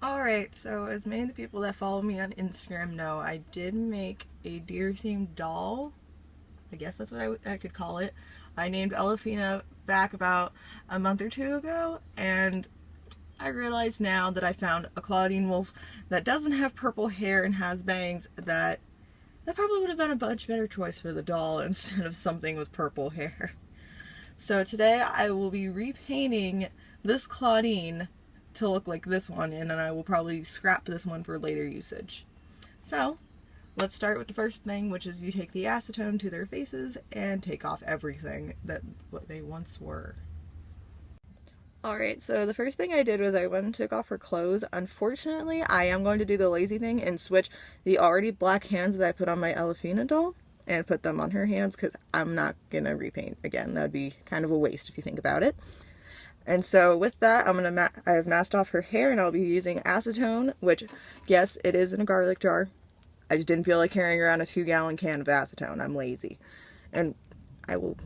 Alright, so as many of the people that follow me on Instagram know, I did make a deer themed doll. I guess that's what I could call it. I named Elafina back about a month or two ago, and I realize now that I found a Claudine wolf that doesn't have purple hair and has bangs that probably would have been a much better choice for the doll instead of something with purple hair. So today I will be repainting this Claudine to look like this one, and then I will probably scrap this one for later usage. So let's start with the first thing, which is you take the acetone to their faces and take off everything that what they once were. Alright, so the first thing I did was I went and took off her clothes. Unfortunately, I am going to do the lazy thing and switch the already black hands that I put on my Elafina doll and put them on her hands, because I'm not gonna repaint again. That would be kind of a waste if you think about it. And so with that, I have masked off her hair, and I'll be using acetone, which, yes, it is in a garlic jar. I just didn't feel like carrying around a 2-gallon can of acetone. I'm lazy. And I will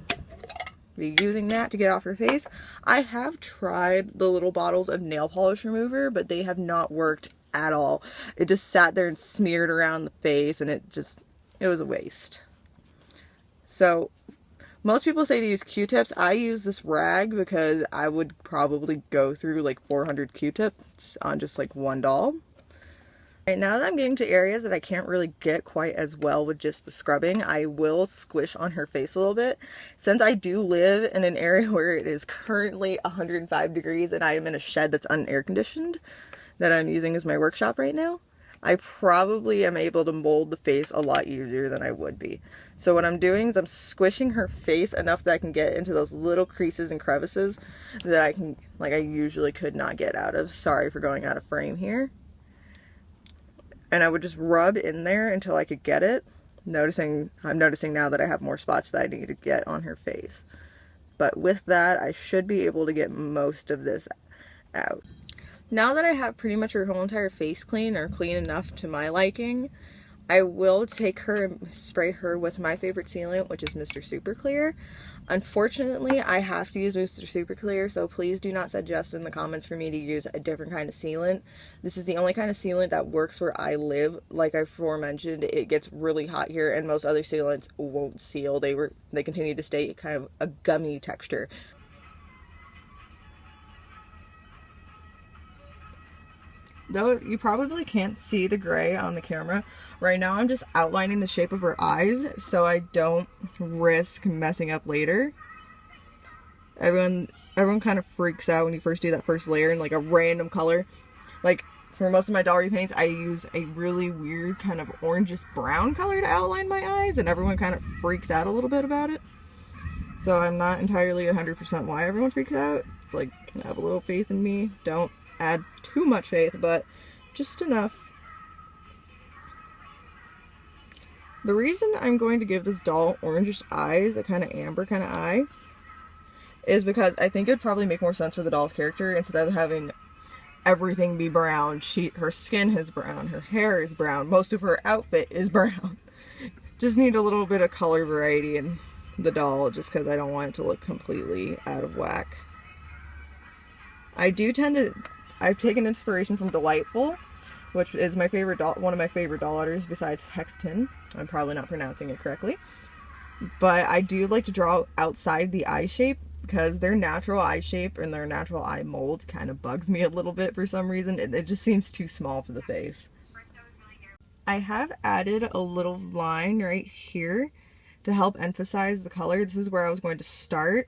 be using that to get off her face. I have tried the little bottles of nail polish remover, but they have not worked at all. It just sat there and smeared around the face, and it was a waste. So most people say to use Q-tips. I use this rag because I would probably go through like 400 Q-tips on just like one doll. Right, now that I'm getting to areas that I can't really get quite as well with just the scrubbing, I will squish on her face a little bit. Since I do live in an area where it is currently 105 degrees and I am in a shed that's unair conditioned that I'm using as my workshop right now, I probably am able to mold the face a lot easier than I would be. So what I'm doing is I'm squishing her face enough that I can get into those little creases and crevices that I usually could not get out of. Sorry for going out of frame here. And I would just rub in there until I could get it. I'm noticing now that I have more spots that I need to get on her face. But with that, I should be able to get most of this out. Now that I have pretty much her whole entire face clean, or clean enough to my liking, I will take her and spray her with my favorite sealant, which is Mr. Super Clear. Unfortunately, I have to use Mr. Super Clear, so please do not suggest in the comments for me to use a different kind of sealant. This is the only kind of sealant that works where I live. Like I aforementioned, it gets really hot here, and most other sealants won't seal. They continue to stay kind of a gummy texture. Though you probably can't see the gray on the camera, right now I'm just outlining the shape of her eyes so I don't risk messing up later. Everyone kind of freaks out when you first do that first layer in like a random color. Like for most of my doll repaints, I use a really weird kind of orangish brown color to outline my eyes, and everyone kind of freaks out a little bit about it. So I'm not entirely 100% why everyone freaks out. It's like, have a little faith in me. Don't add too much faith, but just enough. The reason I'm going to give this doll orangish eyes, a kind of amber kind of eye, is because I think it would probably make more sense for the doll's character. Instead of having everything be brown, her skin is brown, her hair is brown, most of her outfit is brown. Just need a little bit of color variety in the doll, just because I don't want it to look completely out of whack. I've taken inspiration from Delightful, which is my favorite doll, one of my favorite doll artists besides Hexton. I'm probably not pronouncing it correctly. But I do like to draw outside the eye shape, because their natural eye shape and their natural eye mold kind of bugs me a little bit for some reason. It just seems too small for the face. I have added a little line right here to help emphasize the color. This is where I was going to start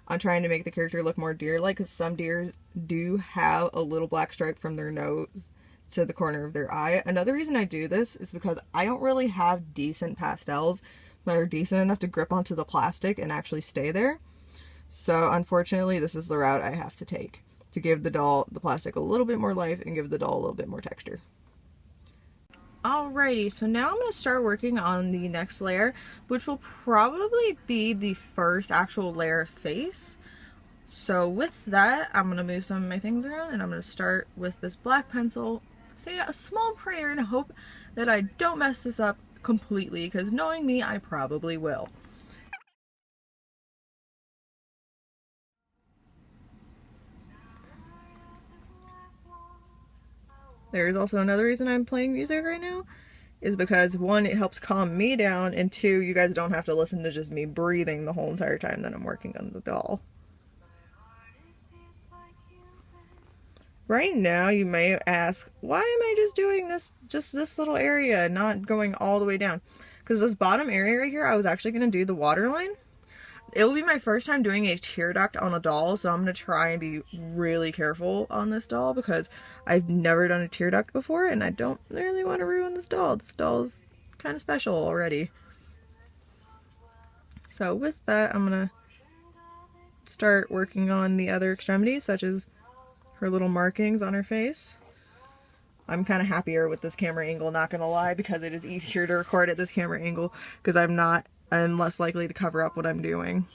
on trying to make the character look more deer-like, because some deer do have a little black stripe from their nose to the corner of their eye. Another reason I do this is because I don't really have decent pastels that are decent enough to grip onto the plastic and actually stay there. So unfortunately, this is the route I have to take to give the plastic a little bit more life and give the doll a little bit more texture. Alrighty, so now I'm going to start working on the next layer, which will probably be the first actual layer of face. So with that, I'm going to move some of my things around, and I'm going to start with this black pencil, say a small prayer, and hope that I don't mess this up completely, because knowing me, I probably will. There is also another reason I'm playing music right now, is because one, it helps calm me down, and two, you guys don't have to listen to just me breathing the whole entire time that I'm working on the doll. Right now, you may ask, why am I just doing this, just this little area and not going all the way down? Because this bottom area right here, I was actually going to do the waterline. It will be my first time doing a tear duct on a doll, so I'm going to try and be really careful on this doll because I've never done a tear duct before and I don't really want to ruin this doll. This doll's kind of special already. So with that, I'm going to start working on the other extremities, such as her little markings on her face. I'm kind of happier with this camera angle, not gonna lie, because it is easier to record at this camera angle because I'm less likely to cover up what I'm doing.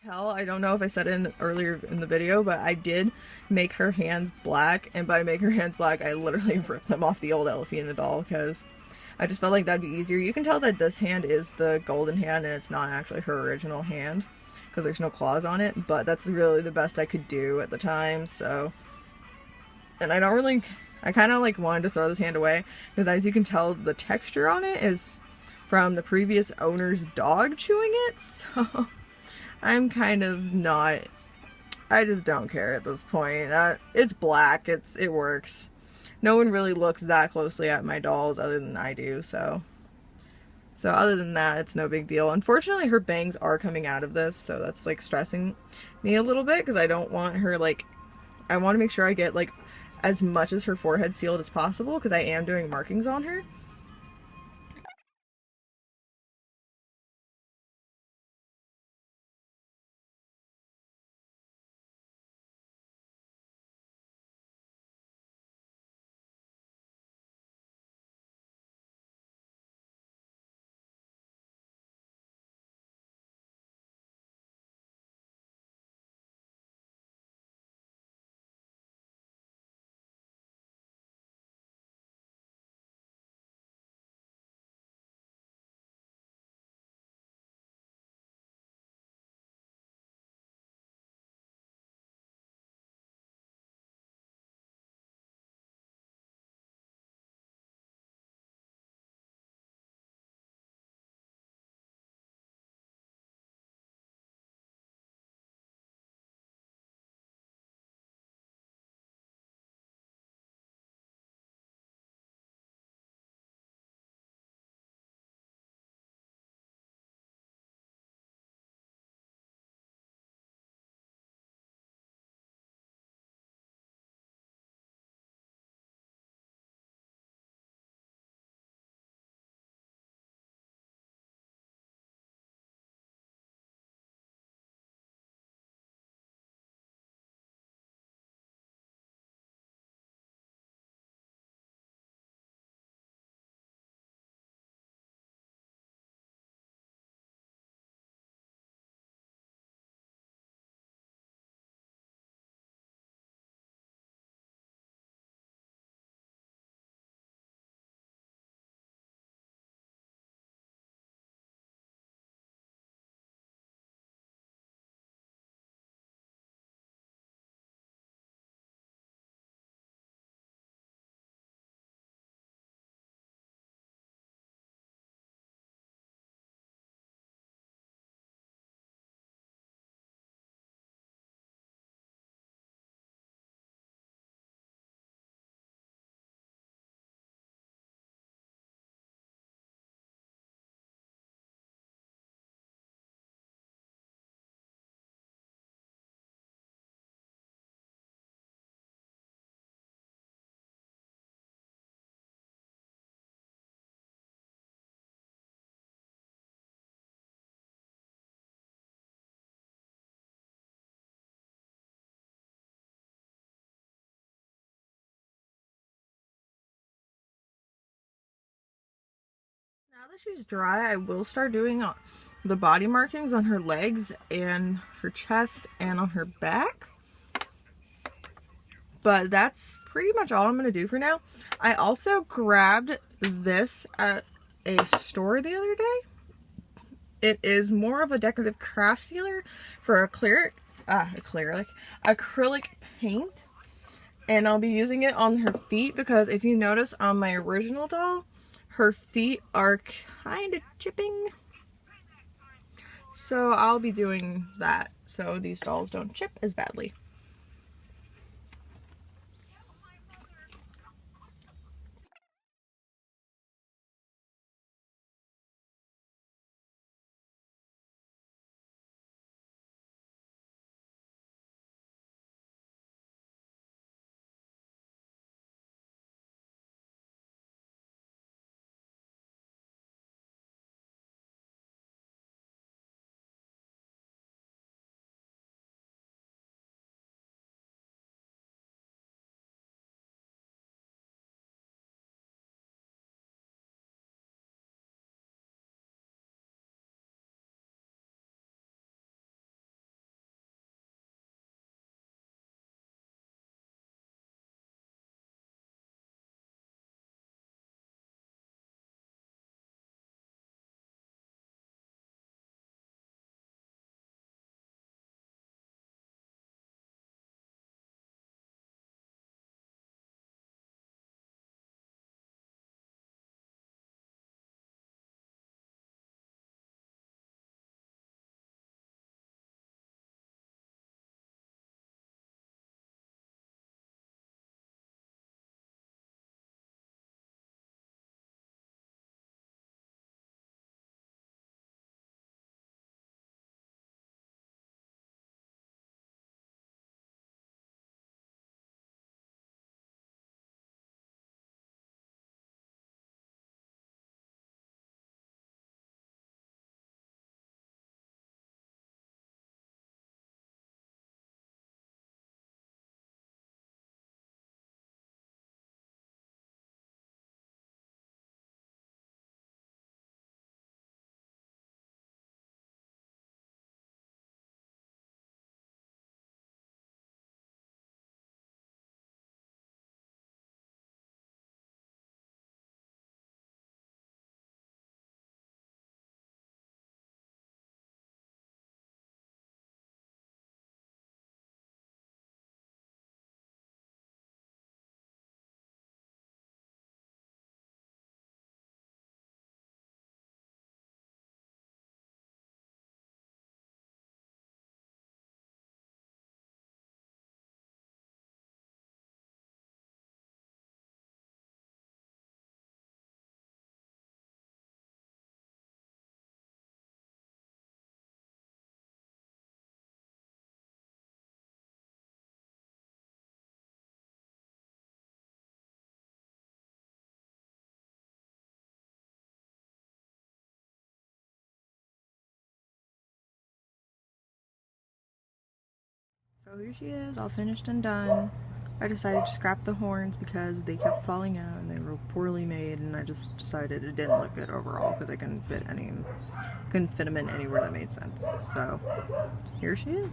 Tell, I don't know if I said it earlier in the video, but I did make her hands black, and by make her hands black, I literally ripped them off the old Elafina doll because I just felt like that'd be easier. You can tell that this hand is the golden hand and it's not actually her original hand because there's no claws on it, but that's really the best I could do at the time, so. And I kind of like wanted to throw this hand away because as you can tell, the texture on it is from the previous owner's dog chewing it, so I'm kind of not, I just don't care at this point. It's black, it works. No one really looks that closely at my dolls other than I do, so. So other than that, it's no big deal. Unfortunately, her bangs are coming out of this, so that's like stressing me a little bit because I don't want her like, I want to make sure I get like as much as her forehead sealed as possible because I am doing markings on her. Now that she's dry, I will start doing the body markings on her legs and her chest and on her back. But that's pretty much all I'm going to do for now. I also grabbed this at a store the other day. It is more of a decorative craft sealer for acrylic paint. And I'll be using it on her feet because if you notice on my original doll, her feet are kind of chipping. So I'll be doing that so these dolls don't chip as badly. So here she is, all finished and done. I decided to scrap the horns because they kept falling out and they were poorly made, and I just decided it didn't look good overall because I couldn't fit them in anywhere that made sense. So here she is.